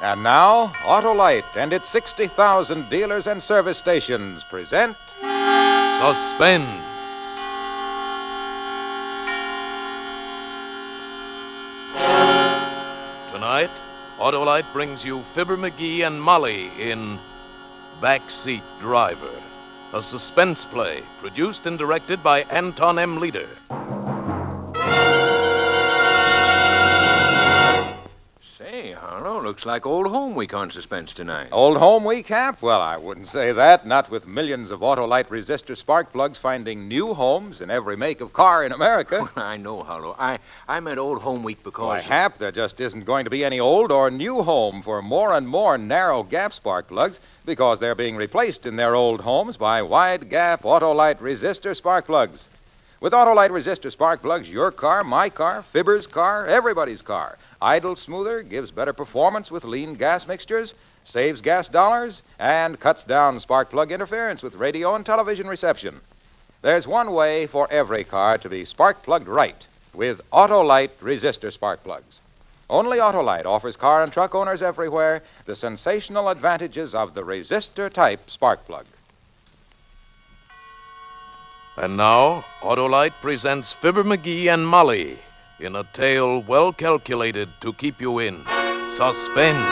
And now, Autolite and its 60,000 dealers and service stations present Suspense. Tonight, Autolite brings you Fibber McGee and Molly in Backseat Driver, a suspense play produced and directed by Anton M. Leader. Say, Harlow, looks like Old Home Week on Suspense tonight. Old Home Week, Hap? Well, I wouldn't say that. Not with millions of Autolite resistor spark plugs finding new homes in every make of car in America. I know, Harlow. I meant Old Home Week because... Why, Hap, there just isn't going to be any old or new home for more and more narrow gap spark plugs because they're being replaced in their old homes by wide gap Autolite resistor spark plugs. With Autolite resistor spark plugs, your car, my car, Fibber's car, everybody's car idles smoother, gives better performance with lean gas mixtures, saves gas dollars, and cuts down spark plug interference with radio and television reception. There's one way for every car to be spark plugged right with Autolite resistor spark plugs. Only Autolite offers car and truck owners everywhere the sensational advantages of the resistor-type spark plug. And now, Autolite presents Fibber McGee and Molly in a tale well calculated to keep you in suspense.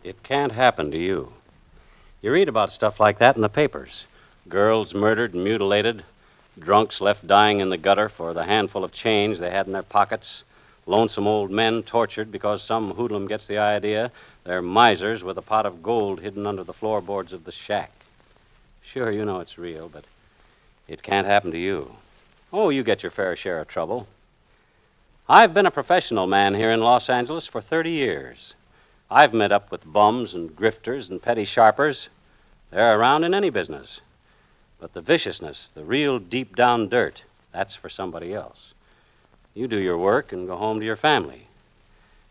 It can't happen to you. You read about stuff like that in the papers. Girls murdered and mutilated, drunks left dying in the gutter for the handful of change they had in their pockets, lonesome old men tortured because some hoodlum gets the idea they're misers with a pot of gold hidden under the floorboards of the shack. Sure, you know it's real, but it can't happen to you. Oh, you get your fair share of trouble. I've been a professional man here in Los Angeles for 30 years. I've met up with bums and grifters and petty sharpers. They're around in any business. But the viciousness, the real deep-down dirt, that's for somebody else. You do your work and go home to your family.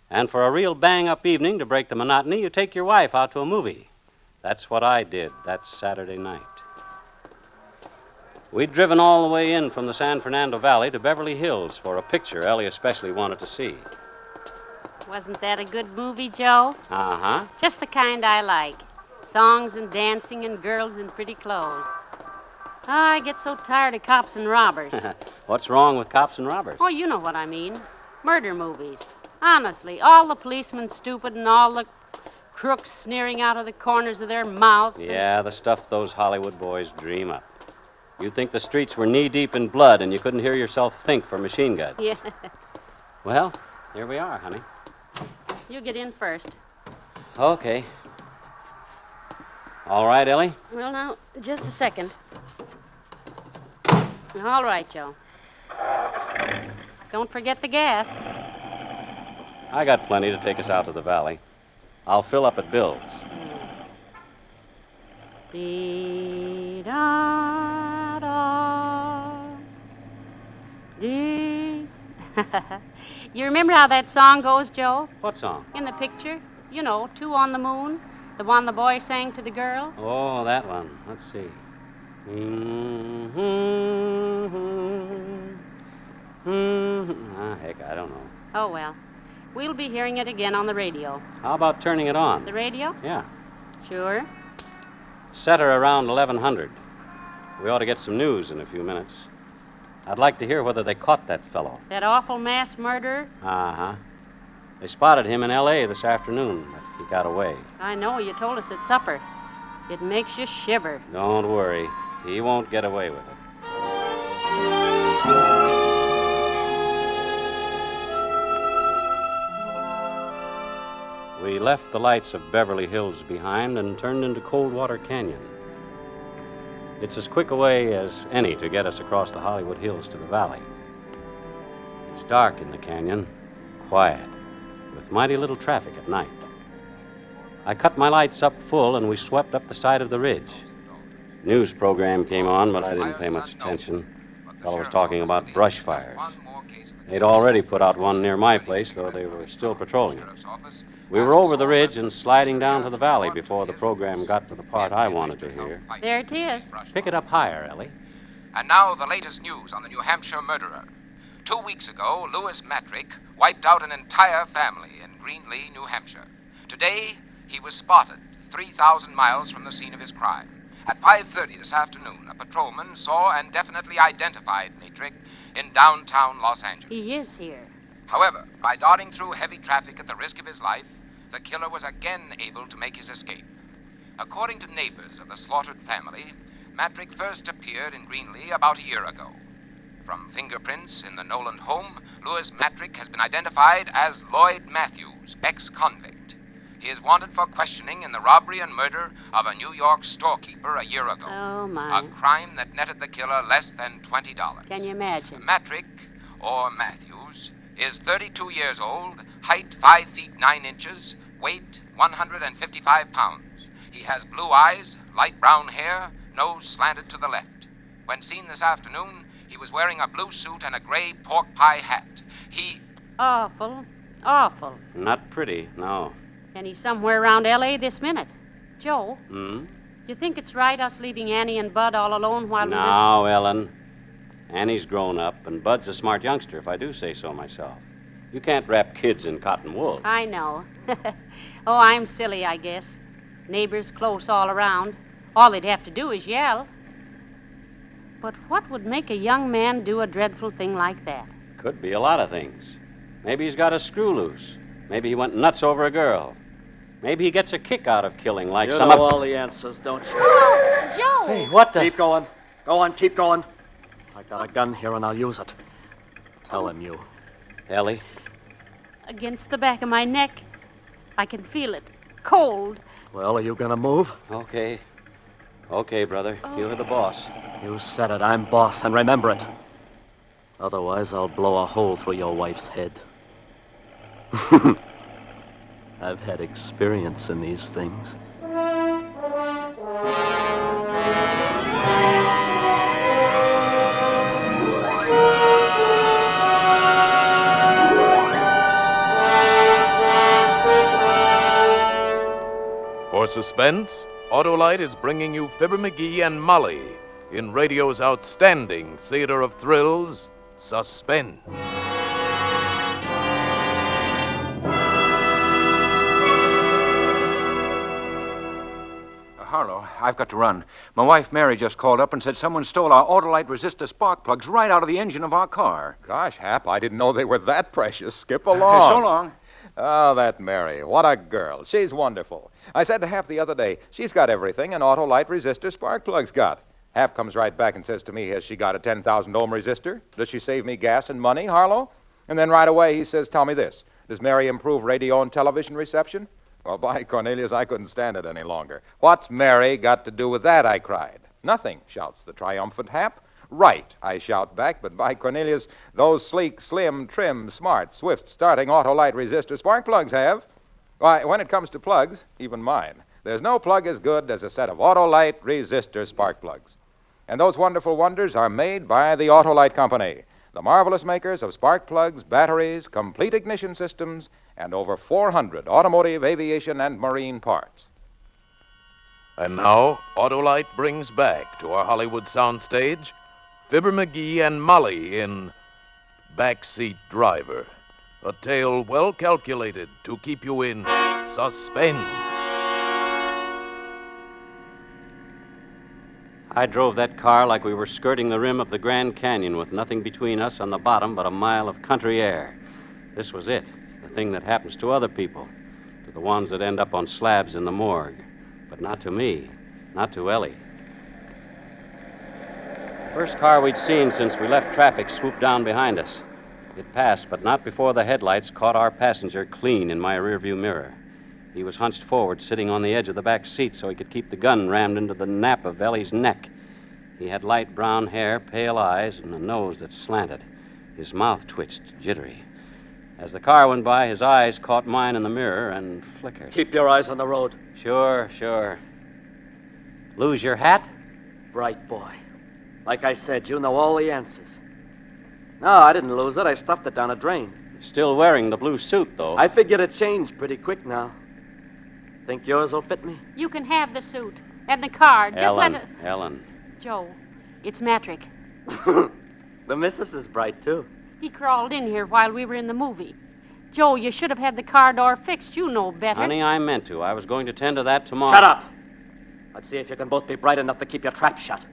And for a real bang-up evening to break the monotony, you take your wife out to a movie. That's what I did that Saturday night. We'd driven all the way in from the San Fernando Valley to Beverly Hills for a picture Ellie especially wanted to see. Wasn't that a good movie, Joe? Uh-huh. Just the kind I like. Songs and dancing and girls in pretty clothes. Oh, I get so tired of cops and robbers. What's wrong with cops and robbers? Oh, you know what I mean. Murder movies. Honestly, all the policemen stupid and all the crooks sneering out of the corners of their mouths. Yeah, the stuff those Hollywood boys dream up. You'd think the streets were knee-deep in blood and you couldn't hear yourself think for machine guns. Yeah. Well, here we are, honey. You get in first. Okay. All right, Ellie? Well, now, just a second. All right, Joe. Don't forget the gas. I got plenty to take us out to the valley. I'll fill up at Bill's. Dee-da-da-dee. You remember how that song goes, Joe? What song? In the picture. You know, Two on the Moon. The one the boy sang to the girl. Oh, that one. Let's see. Heck, I don't know. Oh, well. We'll be hearing it again on the radio. How about turning it on? The radio? Yeah. Sure. Set her around 1100. We ought to get some news in a few minutes. I'd like to hear whether they caught that fellow. That awful mass murderer? Uh-huh. They spotted him in L.A. this afternoon, but he got away. I know. You told us at supper. It makes you shiver. Don't worry. He won't get away with it. We left the lights of Beverly Hills behind and turned into Coldwater Canyon. It's as quick a way as any to get us across the Hollywood Hills to the valley. It's dark in the canyon, quiet, with mighty little traffic at night. I cut my lights up full and we swept up the side of the ridge. News program came on, but I didn't pay much attention. The fellow was talking about brush fires. They'd already put out one near my place, though they were still patrolling it. We were over the ridge and sliding down to the valley before the program got to the part I wanted to hear. There it is. Pick it up higher, Ellie. And now the latest news on the New Hampshire murderer. 2 weeks ago, Louis Matrick wiped out an entire family in Greenlee, New Hampshire. Today, he was spotted 3,000 miles from the scene of his crime. At 5:30 this afternoon, a patrolman saw and definitely identified Matrick in downtown Los Angeles. He is here. However, by darting through heavy traffic at the risk of his life, the killer was again able to make his escape. According to neighbors of the slaughtered family, Matrick first appeared in Greenlee about a year ago. From fingerprints in the Noland home, Louis Matrick has been identified as Lloyd Matthews, ex-convict. He is wanted for questioning in the robbery and murder of a New York storekeeper a year ago. Oh, my. A crime that netted the killer less than $20. Can you imagine? Matrick, or Matthews, is 32 years old, height 5 feet 9 inches, weight 155 pounds. He has blue eyes, light brown hair, nose slanted to the left. When seen this afternoon, he was wearing a blue suit and a gray pork pie hat. He... Awful. Awful. Not pretty, no. And he's somewhere around L.A. this minute. Joe, Hmm? you think it's right us leaving Annie and Bud all alone while Now, Ellen. Annie's grown up, and Bud's a smart youngster, if I do say so myself. You can't wrap kids in cotton wool. I know. Oh, I'm silly, I guess. Neighbors close all around. All they'd have to do is yell. But what would make a young man do a dreadful thing like that? Could be a lot of things. Maybe he's got a screw loose. Maybe he went nuts over a girl. Maybe he gets a kick out of killing like You some know of... all the answers, don't you? Joe! Hey, what the... Keep going. Go on, keep going. I got a gun here and I'll use it. Tell him you. Ellie, Against the back of my neck. I can feel it. Cold. Well, are you gonna move? okay. Okay, brother. You're the boss. You said it. I'm boss, and remember it. Otherwise, I'll blow a hole through your wife's head. I've had experience in these things. For Suspense, Autolite is bringing you Fibber McGee and Molly in radio's outstanding theater of thrills, Suspense. Harlow, I've got to run. My wife Mary just called up and said someone stole our Autolite resistor spark plugs right out of the engine of our car. Gosh, Hap, I didn't know they were that precious. Skip along. So long. Oh, that Mary. What a girl. She's wonderful. I said to Hap the other day, she's got everything an Autolite resistor spark plug's got. Hap comes right back and says to me, has she got a 10,000 ohm resistor? Does she save me gas and money, Harlow? And then right away he says, tell me this. Does Mary improve radio and television reception? Well, by Cornelius, I couldn't stand it any longer. What's Mary got to do with that, I cried. Nothing, shouts the triumphant Hap. Right, I shout back, but by Cornelius, those sleek, slim, trim, smart, swift starting Autolite resistor spark plugs have. Why, when it comes to plugs, even mine, there's no plug as good as a set of Autolite resistor spark plugs. And those wonderful wonders are made by the Autolite Company, the marvelous makers of spark plugs, batteries, complete ignition systems, and over 400 automotive, aviation, and marine parts. And now, Autolite brings back to our Hollywood soundstage Fibber McGee and Molly in Backseat Driver, a tale well calculated to keep you in suspense. I drove that car like we were skirting the rim of the Grand Canyon with nothing between us on the bottom but a mile of country air. This was it, the thing that happens to other people, to the ones that end up on slabs in the morgue. But not to me, not to Ellie. The first car we'd seen since we left traffic swooped down behind us. It passed, but not before the headlights caught our passenger clean in my rearview mirror. He was hunched forward, sitting on the edge of the back seat so he could keep the gun rammed into the nape of Ellie's neck. He had light brown hair, pale eyes, and a nose that slanted. His mouth twitched, jittery. As the car went by, his eyes caught mine in the mirror and flickered. Keep your eyes on the road. Sure. Lose your hat? Bright boy. Like I said, you know all the answers. No, I didn't lose it. I stuffed it down a drain. Still wearing the blue suit, though. I figured it changed pretty quick now. Think yours will fit me? You can have the suit and the car. Just Ellen, let it... Ellen. Joe, it's Matrick. The missus is bright, too. He crawled in here while we were in the movie. Joe, you should have had the car door fixed. You know better. Honey, I meant to. I was going to tend to that tomorrow. Shut up! Let's see if you can both be bright enough to keep your trap shut.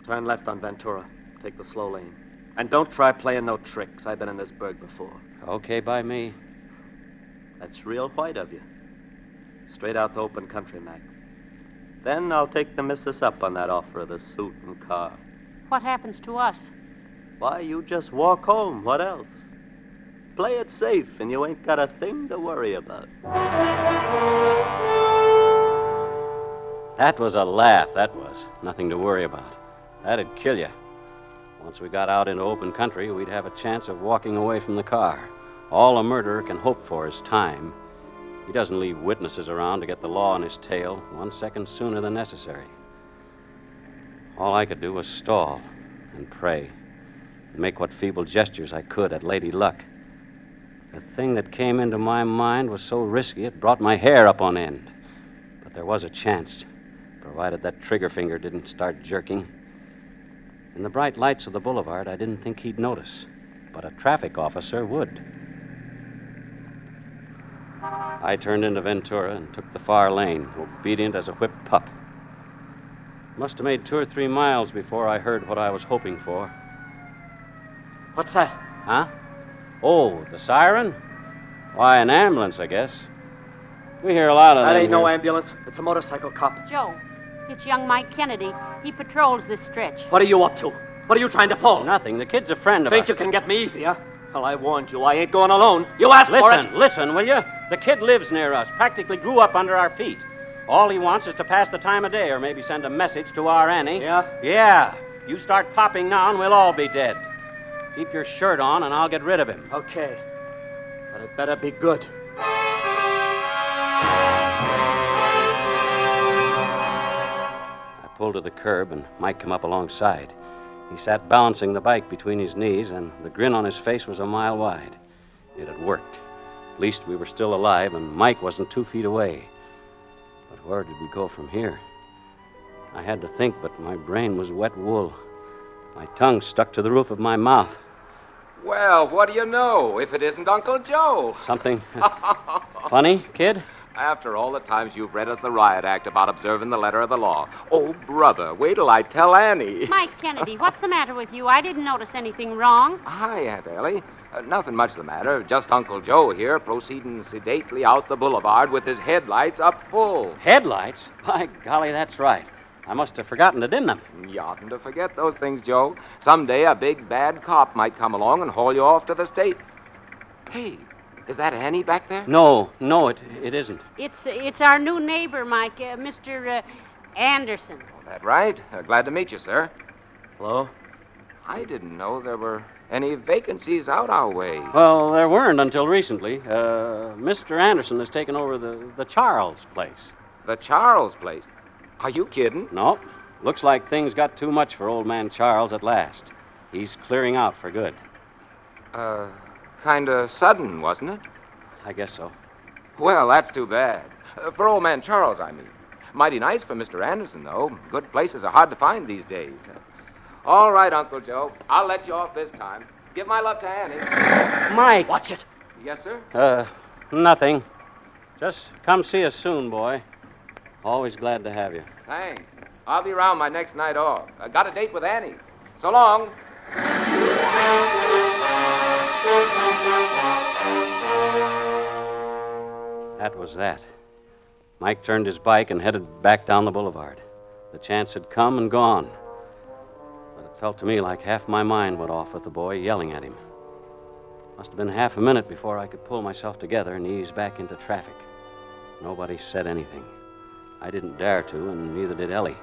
Turn left on Ventura. Take the slow lane. And don't try playing no tricks. I've been in this burg before. Okay by me. That's real white of you. Straight out to open country, Mac. Then I'll take the missus up on that offer of the suit and car. What happens to us? Why, you just walk home. What else? Play it safe, and you ain't got a thing to worry about. That was a laugh, that was. Nothing to worry about. That'd kill you. Once we got out into open country, we'd have a chance of walking away from the car. All a murderer can hope for is time. He doesn't leave witnesses around to get the law on his tail 1 second sooner than necessary. All I could do was stall and pray and make what feeble gestures I could at Lady Luck. The thing that came into my mind was so risky it brought my hair up on end. But there was a chance, provided that trigger finger didn't start jerking. In the bright lights of the boulevard, I didn't think he'd notice, but a traffic officer would. I turned into Ventura and took the far lane, obedient as a whipped pup. Must have made 2 or 3 miles before I heard what I was hoping for. What's that? Huh? Oh, the siren? Why, an ambulance, I guess. We hear a lot of That them ain't no here. ambulance. It's a motorcycle cop. Joe, it's young Mike Kennedy. He patrols this stretch. What are you up to? What are you trying to pull? Nothing. The kid's a friend of Think ours. you can get me easy, huh? Well, I warned you. I ain't going alone. You asked for it. Listen, will you? The kid lives near us, practically grew up under our feet. All he wants is to pass the time of day or maybe send a message to our Annie. Yeah? Yeah. You start popping now and we'll all be dead. Keep your shirt on and I'll get rid of him. Okay. But it better be good. I pulled to the curb and Mike came up alongside. He sat balancing the bike between his knees, and the grin on his face was a mile wide. It had worked. At least we were still alive, and Mike wasn't 2 feet away. But where did we go from here? I had to think, but my brain was wet wool. My tongue stuck to the roof of my mouth. Well, what do you know if it isn't Uncle Joe? Something funny, kid? After all the times you've read us the riot act about observing the letter of the law. Oh, brother, wait till I tell Annie. Mike Kennedy, what's the matter with you? I didn't notice anything wrong. Hi, Aunt Ellie. Nothing much the matter. Just Uncle Joe here proceeding sedately out the boulevard with his headlights up full. Headlights? By golly, that's right. I must have forgotten it, didn't I? You oughtn't to forget those things, Joe. Someday a big, bad cop might come along and haul you off to the state. Hey, is that Annie back there? No, it isn't. It's our new neighbor, Mike, Mr. Anderson. Oh, that right? Glad to meet you, sir. Hello? I didn't know there were any vacancies out our way. Well, there weren't until recently. Mr. Anderson has taken over the Charles place. The Charles place? Are you kidding? No. Looks like things got too much for old man Charles at last. He's clearing out for good. Kind of sudden, wasn't it? I guess so. Well, that's too bad. For old man Charles, I mean. Mighty nice for Mr. Anderson, though. Good places are hard to find these days. All right, Uncle Joe. I'll let you off this time. Give my love to Annie. Mike! Watch it. Yes, sir? Nothing. Just come see us soon, boy. Always glad to have you. Thanks. I'll be around my next night off. I got a date with Annie. So long. That was that. Mike turned his bike and headed back down the boulevard. The chance had come and gone. But it felt to me like half my mind went off with the boy yelling at him. Must have been half a minute before I could pull myself together and ease back into traffic. Nobody said anything. I didn't dare to, and neither did Ellie.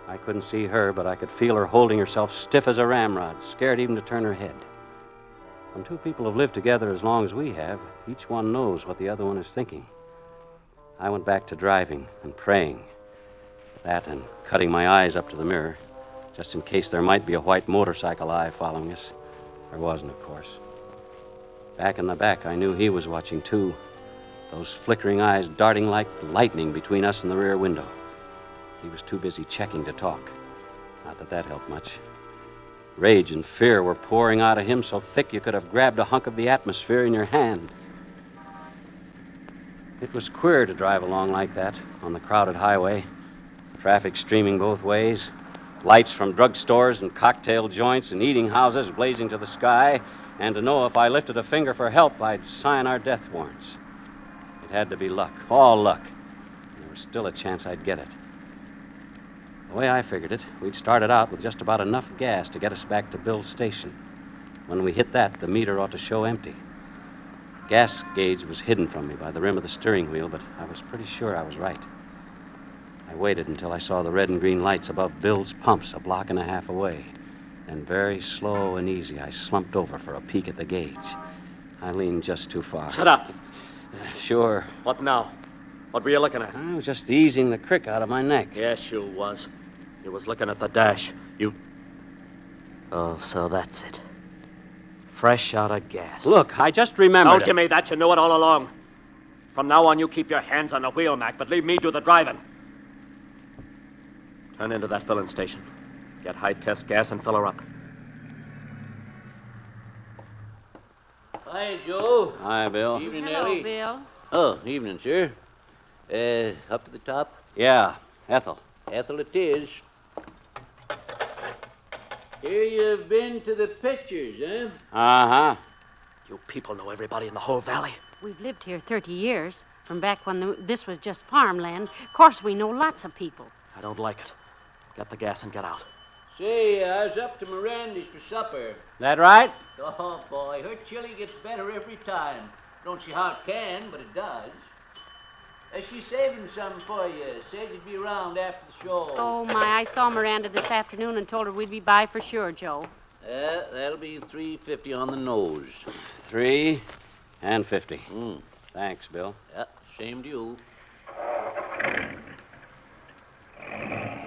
I couldn't see her, but I could feel her holding herself stiff as a ramrod, scared even to turn her head. When two people have lived together as long as we have, each one knows what the other one is thinking. I went back to driving and praying. That and cutting my eyes up to the mirror, just in case there might be a white motorcycle eye following us. There wasn't, of course. Back in the back, I knew he was watching, too. Those flickering eyes darting like lightning between us and the rear window. He was too busy checking to talk. Not that that helped much. Rage and fear were pouring out of him so thick you could have grabbed a hunk of the atmosphere in your hand. It was queer to drive along like that on the crowded highway. Traffic streaming both ways. Lights from drugstores and cocktail joints and eating houses blazing to the sky. And to know if I lifted a finger for help, I'd sign our death warrants. It had to be luck, all luck. And there was still a chance I'd get it. The way I figured it, we'd started out with just about enough gas to get us back to Bill's station. When we hit that, the meter ought to show empty. Gas gauge was hidden from me by the rim of the steering wheel, but I was pretty sure I was right. I waited until I saw the red and green lights above Bill's pumps a block and a half away. Then very slow and easy, I slumped over for a peek at the gauge. I leaned just too far. Shut up. Sure. What now? What were you looking at? I was just easing the crick out of my neck. Yes, you was. You was looking at the dash. Oh, so that's it. Fresh out of gas. Look, I just remembered. Don't give me that. You knew it all along. From now on, you keep your hands on the wheel, Mac, but leave me do the driving. Turn into that filling station. Get high-test gas and fill her up. Hi, Joe. Hi, Bill. Evening, Hello, Ellie. Bill. Oh, evening, sir. Up to the top? Yeah, Ethel. Ethel it is. Here you've been to the pictures, eh? Uh-huh. You people know everybody in the whole valley. We've lived here 30 years, from back when this was just farmland. Of course, we know lots of people. I don't like it. Get the gas and get out. Say, I was up to Miranda's for supper. That right? Oh, boy, her chili gets better every time. Don't see how it can, but it does. She's saving some for you. Said you'd be around after the show. Oh, my, I saw Miranda this afternoon and told her we'd be by for sure, Joe. That'll be $3.50 on the nose. 3 and 50. Mm. Thanks, Bill. Yeah, same to you.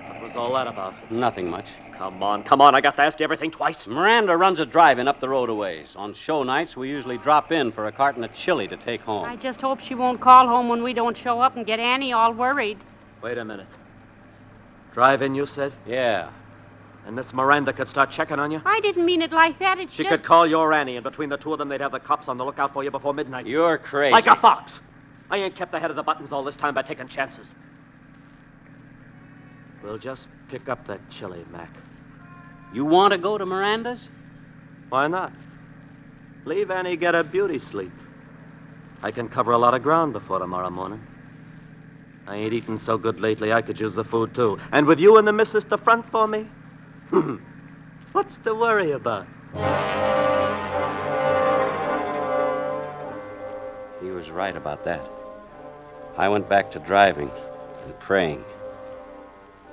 What was all that about? Nothing much. Come on. I got to ask you everything twice. Miranda runs a drive-in up the road a ways. On show nights, we usually drop in for a carton of chili to take home. I just hope she won't call home when we don't show up and get Annie all worried. Wait a minute. Drive-in, you said? Yeah. And this Miranda could start checking on you? I didn't mean it like that. It's She just... could call your Annie, and between the two of them, they'd have the cops on the lookout for you before midnight. You're crazy. Like a fox. I ain't kept ahead of the buttons all this time by taking chances. We'll just pick up that chili, Mac. You want to go to Miranda's? Why not? Leave Annie get a beauty sleep. I can cover a lot of ground before tomorrow morning. I ain't eaten so good lately, I could use the food, too. And with you and the missus to front for me, what's to worry about? He was right about that. I went back to driving and praying.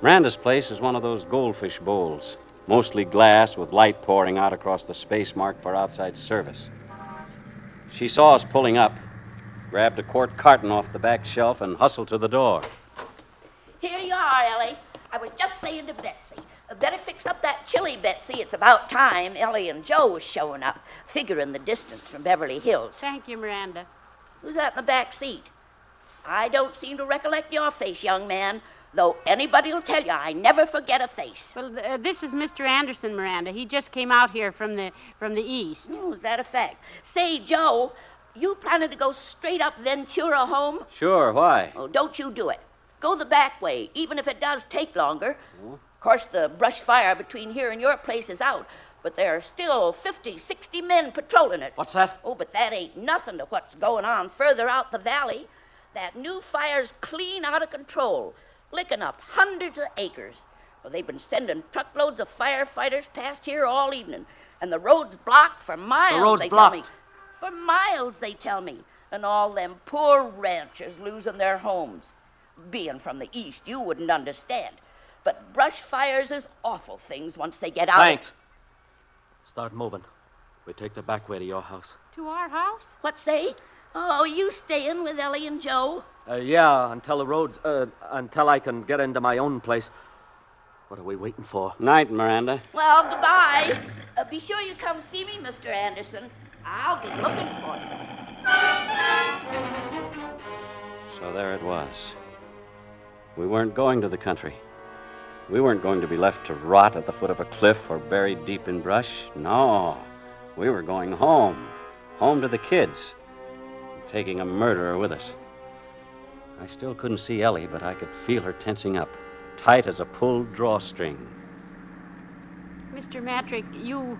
Miranda's place is one of those goldfish bowls, mostly glass with light pouring out across the space marked for outside service. She saw us pulling up, grabbed a quart carton off the back shelf, and hustled to the door. Here you are, Ellie. I was just saying to Betsy. Better fix up that chili, Betsy. It's about time Ellie and Joe was showing up, figuring the distance from Beverly Hills. Thank you, Miranda. Who's that in the back seat? I don't seem to recollect your face, young man, though anybody'll tell you I never forget a face. Well, this is Mr. Anderson, Miranda. He just came out here from the east. Oh, is that a fact? Say, Joe, you planning to go straight up Ventura home? Sure, why? Oh, don't you do it. Go the back way, even if it does take longer. Of course, the brush fire between here and your place is out, but there are still 50, 60 men patrolling it. What's that? Oh, but that ain't nothing to what's going on further out the valley. That new fire's clean out of control, licking up hundreds of acres. Well, they've been sending truckloads of firefighters past here all evening, and the road's blocked for miles, The road's they blocked. tell me. For miles, they tell me. And all them poor ranchers losing their homes. Being from the east, you wouldn't understand. But brush fires is awful things once they get out. Thanks. Start moving. We take the back way to your house. To our house? What say? Oh, you staying with Ellie and Joe? Yeah, until the roads, until I can get into my own place. What are we waiting for? Night, Miranda. Well, goodbye. Be sure you come see me, Mr. Anderson. I'll be looking for you. So there it was. We weren't going to the country. We weren't going to be left to rot at the foot of a cliff or buried deep in brush. No. We were going home. Home to the kids. And taking a murderer with us. I still couldn't see Ellie, but I could feel her tensing up, tight as a pulled drawstring. Mr. Matrick, you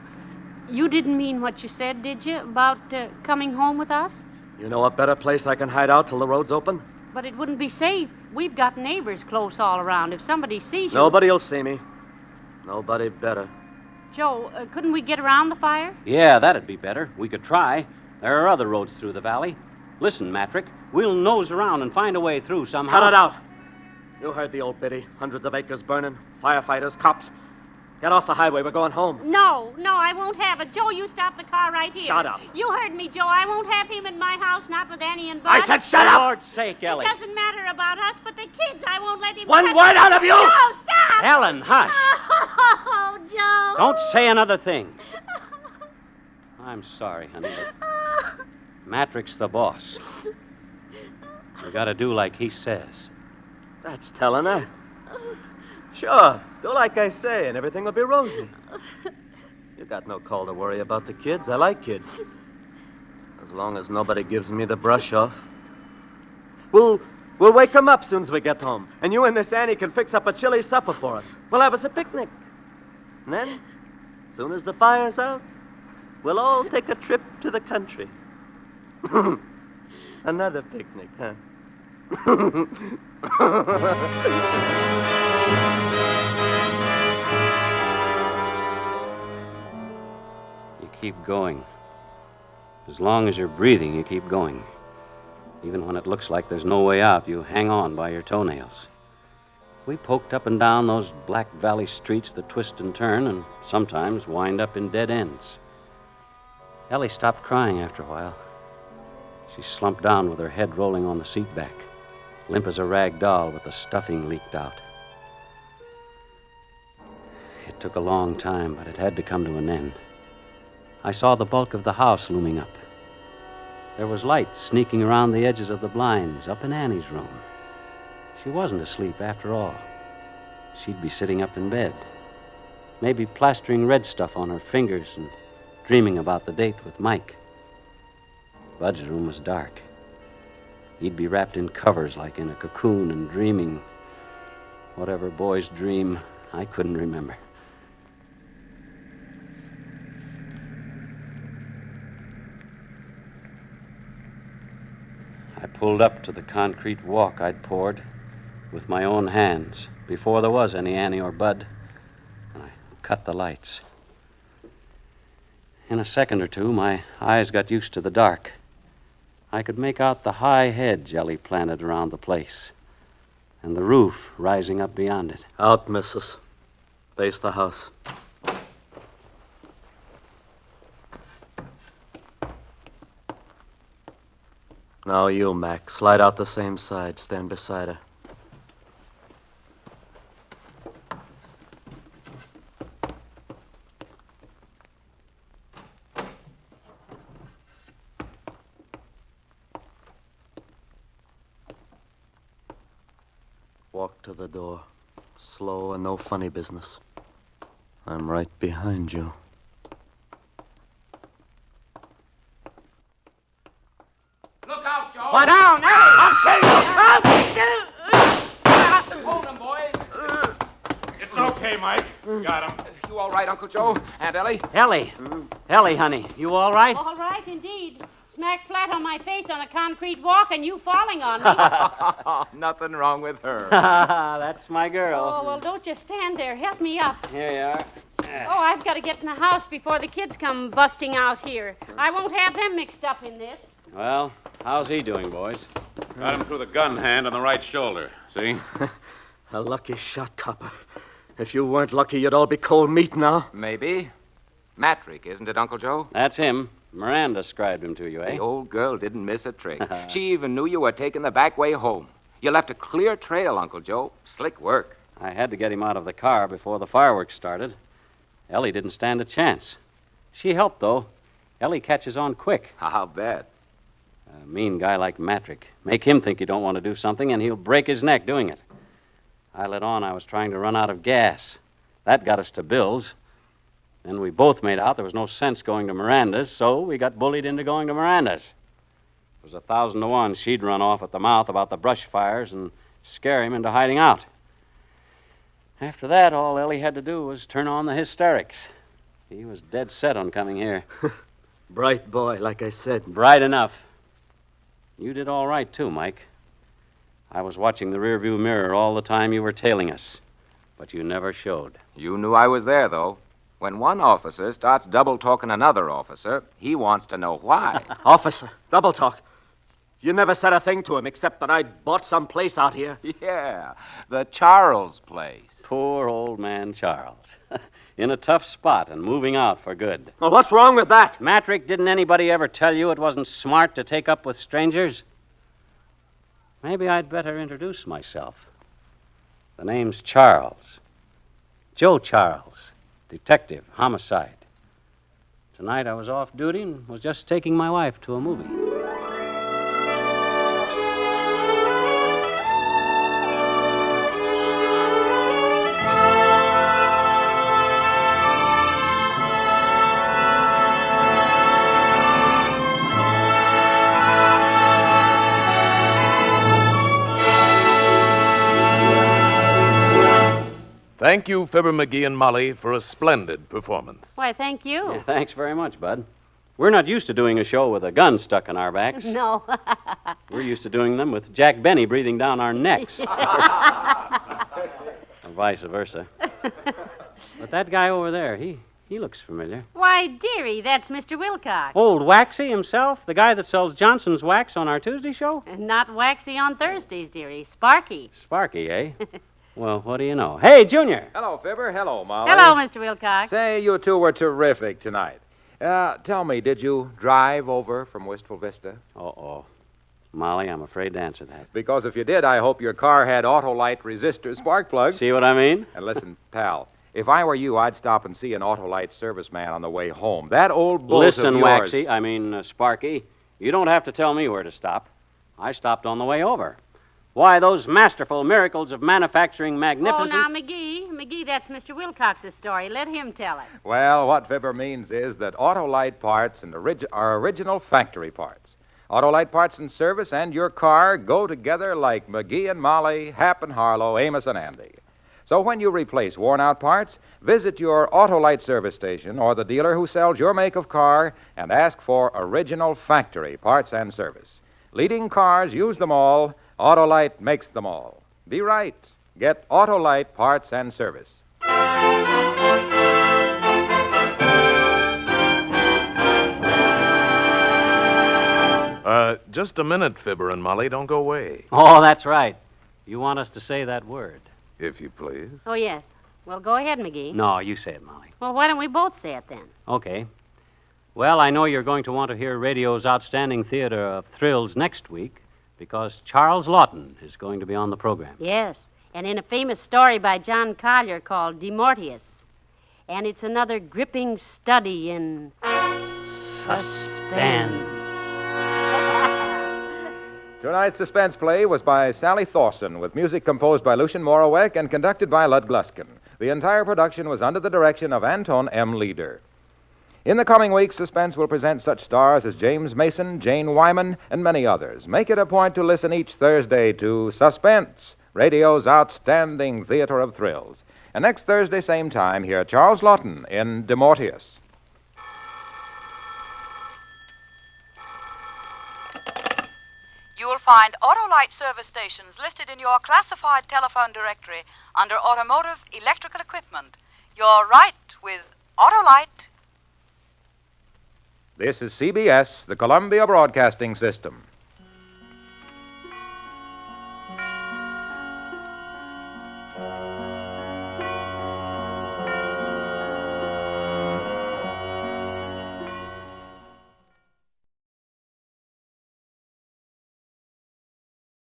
didn't mean what you said, did you, about coming home with us? You know a better place I can hide out till the road's open? But it wouldn't be safe. We've got neighbors close all around. If somebody sees you... Nobody'll see me. Nobody better. Joe, couldn't we get around the fire? Yeah, that'd be better. We could try. There are other roads through the valley. Listen, Matrick, we'll nose around and find a way through somehow. Cut it out. You heard the old biddy. Hundreds of acres burning. Firefighters, cops. Get off the highway. We're going home. No, I won't have it. Joe, you stop the car right here. Shut up. You heard me, Joe. I won't have him in my house, not with Annie and Bud. I said shut up! For Lord's sake, Ellie. It doesn't matter about us, but the kids, I won't let him... One word out of you! Joe, stop! Ellen, hush. Oh, Joe. Don't say another thing. I'm sorry, honey, but Matrick's the boss. We gotta do like he says. That's telling her. Sure, do like I say, and everything will be rosy. You got no call to worry about the kids. I like kids. As long as nobody gives me the brush off. We'll wake them up soon as we get home. And you and this Annie can fix up a chilly supper for us. We'll have us a picnic. And then, as soon as the fire's out, we'll all take a trip to the country. Another picnic, huh? You keep going. As long as you're breathing, you keep going. Even when it looks like there's no way out, you hang on by your toenails. We poked up and down those black valley streets that twist and turn and sometimes wind up in dead ends. Ellie stopped crying after a while. She slumped down with her head rolling on the seat back, limp as a rag doll with the stuffing leaked out. It took a long time, but it had to come to an end. I saw the bulk of the house looming up. There was light sneaking around the edges of the blinds up in Annie's room. She wasn't asleep after all. She'd be sitting up in bed, maybe plastering red stuff on her fingers and dreaming about the date with Mike. Bud's room was dark. He'd be wrapped in covers like in a cocoon and dreaming whatever boys dream. I couldn't remember. I pulled up to the concrete walk I'd poured with my own hands before there was any Annie or Bud, and I cut the lights. In a second or two, my eyes got used to the dark. I could make out the high hedge Ellie planted around the place, and the roof rising up beyond it. Out, missus. Face the house. Now you, Mac. Slide out the same side. Stand beside her. Walk to the door. Slow and no funny business. I'm right behind you. Look out, Joe. Lie down! I'll Hold him, boys. It's okay, Mike. Got him. You all right, Uncle Joe? Aunt Ellie? Ellie! Ellie, honey, you all right? All right, indeed. Smack flat on my face on a concrete walk and you falling on me. Nothing wrong with her. That's my girl. Oh, well, don't you stand there. Help me up. Here you are. Oh, I've got to get in the house before the kids come busting out here. I won't have them mixed up in this. Well, how's he doing, boys? Got him through the gun hand on the right shoulder. See? A lucky shot, copper. If you weren't lucky, you'd all be cold meat now. Maybe. Matrick, isn't it, Uncle Joe? That's him. Miranda described him to you, eh? The old girl didn't miss a trick. She even knew you were taking the back way home. You left a clear trail, Uncle Joe. Slick work. I had to get him out of the car before the fireworks started. Ellie didn't stand a chance. She helped, though. Ellie catches on quick. I'll bet. A mean guy like Matrick. Make him think you don't want to do something, and he'll break his neck doing it. I let on I was trying to run out of gas. That got us to Bill's. Then we both made out there was no sense going to Miranda's, so we got bullied into going to Miranda's. It was 1,000 to 1 she'd run off at the mouth about the brush fires and scare him into hiding out. After that, all Ellie had to do was turn on the hysterics. He was dead set on coming here. Bright boy, like I said. Bright enough. You did all right, too, Mike. I was watching the rearview mirror all the time you were tailing us, but you never showed. You knew I was there, though. When one officer starts double-talking another officer, he wants to know why. Officer, double talk. You never said a thing to him except that I'd bought some place out here. Yeah, the Charles place. Poor old man Charles. In a tough spot and moving out for good. Well, what's wrong with that? Matrick, didn't anybody ever tell you it wasn't smart to take up with strangers? Maybe I'd better introduce myself. The name's Charles. Joe Charles, detective, homicide. Tonight I was off duty and was just taking my wife to a movie. Thank you, Fibber McGee and Molly, for a splendid performance. Why, thank you. Yeah, thanks very much, Bud. We're not used to doing a show with a gun stuck in our backs. No. We're used to doing them with Jack Benny breathing down our necks. Or vice versa. But that guy over there, he looks familiar. Why, dearie, that's Mr. Wilcox. Old Waxy himself? The guy that sells Johnson's wax on our Tuesday show? Not Waxy on Thursdays, dearie. Sparky. Sparky, eh? Well, what do you know? Hey, Junior! Hello, Fibber. Hello, Molly. Hello, Mr. Wilcox. Say, you two were terrific tonight. Tell me, did you drive over from Wistful Vista? Uh-oh. Molly, I'm afraid to answer that. Because if you did, I hope your car had Autolite resistor spark plugs. See what I mean? And listen, pal, if I were you, I'd stop and see an Autolite serviceman on the way home. That old bull Listen, of yours... Sparky, you don't have to tell me where to stop. I stopped on the way over. Why, those masterful miracles of manufacturing magnificent... Oh, now, McGee, that's Mr. Wilcox's story. Let him tell it. Well, what Fibber means is that Autolite parts are original factory parts. Autolite parts and service and your car go together like McGee and Molly, Hap and Harlow, Amos and Andy. So when you replace worn-out parts, visit your Autolite service station or the dealer who sells your make of car and ask for original factory parts and service. Leading cars use them all. Autolite makes them all. Be right. Get Autolite parts and service. Just a minute, Fibber and Molly. Don't go away, Oh, that's right. You want us to say that word. if you please. Oh, yes. Well, go ahead, McGee. No, you say it, Molly. Well, why don't we both say it then? Okay. Well, I know you're going to want to hear radio's outstanding theater of thrills next week because Charles Lawton is going to be on the program. Yes, and in a famous story by John Collier called Demortius. And it's another gripping study in... suspense. Tonight's suspense play was by Sally Thorson, with music composed by Lucien Morawek and conducted by Lud Gluskin. The entire production was under the direction of Anton M. Leader. In the coming weeks, Suspense will present such stars as James Mason, Jane Wyman, and many others. Make it a point to listen each Thursday to Suspense, radio's outstanding theater of thrills. And next Thursday, same time, hear Charles Lawton in Demortius. You will find Autolite service stations listed in your classified telephone directory under Automotive Electrical Equipment. You're right with Autolite. This is CBS, the Columbia Broadcasting System.